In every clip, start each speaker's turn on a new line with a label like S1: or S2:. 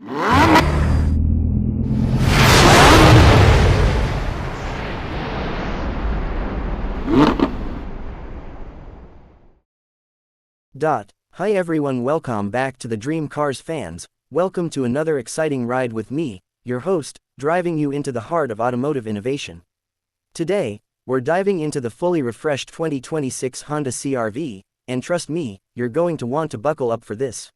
S1: Hi everyone, welcome back to the Dream Cars fans. Welcome to another exciting ride with me, your host, driving you into the heart of automotive innovation. Today, we're diving into the fully refreshed 2026 Honda CR-V, and trust me, you're going to want to buckle up for this.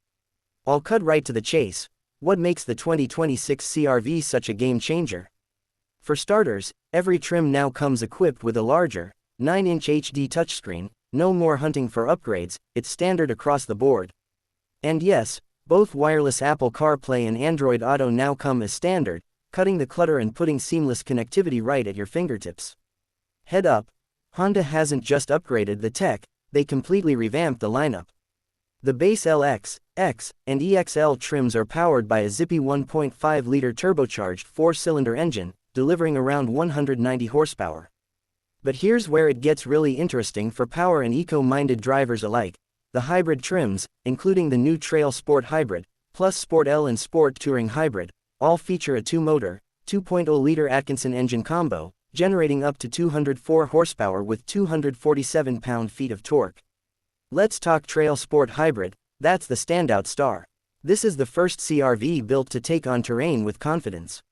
S1: I'll cut right to the chase. What makes the 2026 CR-V such a game changer? For starters, every trim now comes equipped with a larger, 9-inch HD touchscreen. No more hunting for upgrades, it's standard across the board. And yes, both wireless Apple CarPlay and Android Auto now come as standard, cutting the clutter and putting seamless connectivity right at your fingertips. Head up, Honda hasn't just upgraded the tech, they completely revamped the lineup. The base LX, X, and EXL trims are powered by a zippy 1.5-liter turbocharged 4-cylinder engine, delivering around 190 horsepower. But here's where it gets really interesting for power and eco-minded drivers alike. The hybrid trims, including the new Trail Sport Hybrid, plus Sport L and Sport Touring Hybrid, all feature a 2-motor, 2.0-liter Atkinson engine combo, generating up to 204 horsepower with 247 pound-feet of torque. Let's talk Trail Sport Hybrid, that's the standout star. This is the first CR-V built to take on terrain with confidence.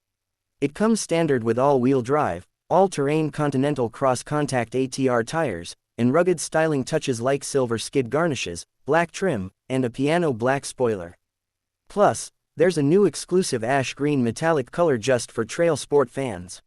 S1: It comes standard with all-wheel drive, all-terrain Continental cross-contact ATR tires, and rugged styling touches like silver skid garnishes, black trim, and a piano black spoiler. Plus, there's a new exclusive ash green metallic color just for trail sport fans.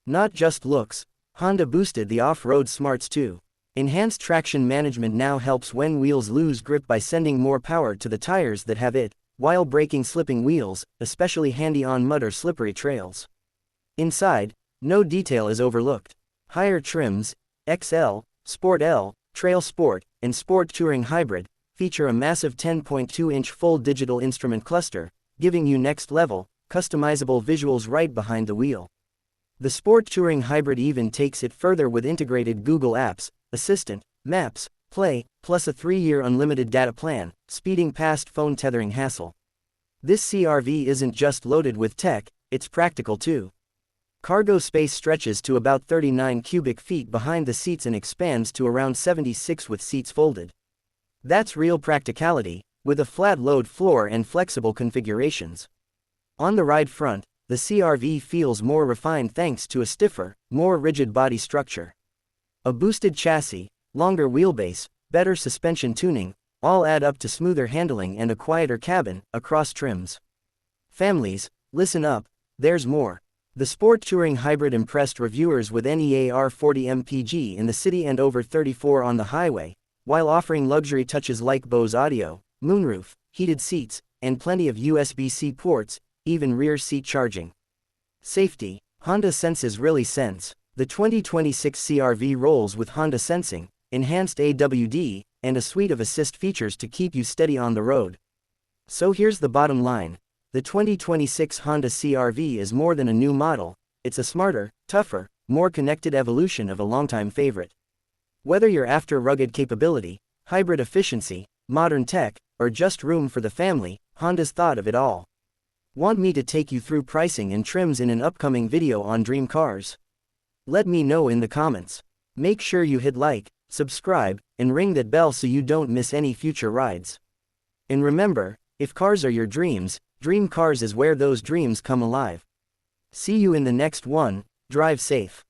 S1: Not just looks, Honda boosted the off-road smarts too. Enhanced traction management now helps when wheels lose grip by sending more power to the tires that have it, while braking slipping wheels, especially handy on mud or slippery trails. Inside, no detail is overlooked. Higher trims, XL, Sport L, Trail Sport, and Sport Touring Hybrid, feature a massive 10.2-inch full digital instrument cluster, giving you next-level, customizable visuals right behind the wheel. The Sport Touring Hybrid even takes it further with integrated Google Apps, Assistant, Maps, Play, plus a 3-year unlimited data plan, speeding past phone tethering hassle. This CR-V isn't just loaded with tech, it's practical too. Cargo space stretches to about 39 cubic feet behind the seats and expands to around 76 with seats folded. That's real practicality, with a flat load floor and flexible configurations. On the ride front, the CR-V feels more refined thanks to a stiffer, more rigid body structure. A boosted chassis, longer wheelbase, better suspension tuning, all add up to smoother handling and a quieter cabin, across trims. Families, listen up, there's more. The Sport Touring Hybrid impressed reviewers with NEAR 40 mpg in the city and over 34 on the highway, while offering luxury touches like Bose audio, moonroof, heated seats, and plenty of USB-C ports, even rear seat charging. Safety, Honda Senses really sense. The 2026 CR-V rolls with Honda Sensing, enhanced AWD, and a suite of assist features to keep you steady on the road. So here's the bottom line. The 2026 Honda CR-V is more than a new model, it's a smarter, tougher, more connected evolution of a longtime favorite. Whether you're after rugged capability, hybrid efficiency, modern tech, or just room for the family, Honda's thought of it all. Want me to take you through pricing and trims in an upcoming video on Dream Cars? Let me know in the comments. Make sure you hit like, subscribe, and ring that bell so you don't miss any future rides. And remember, if cars are your dreams, Dream Cars is where those dreams come alive. See you in the next one, drive safe.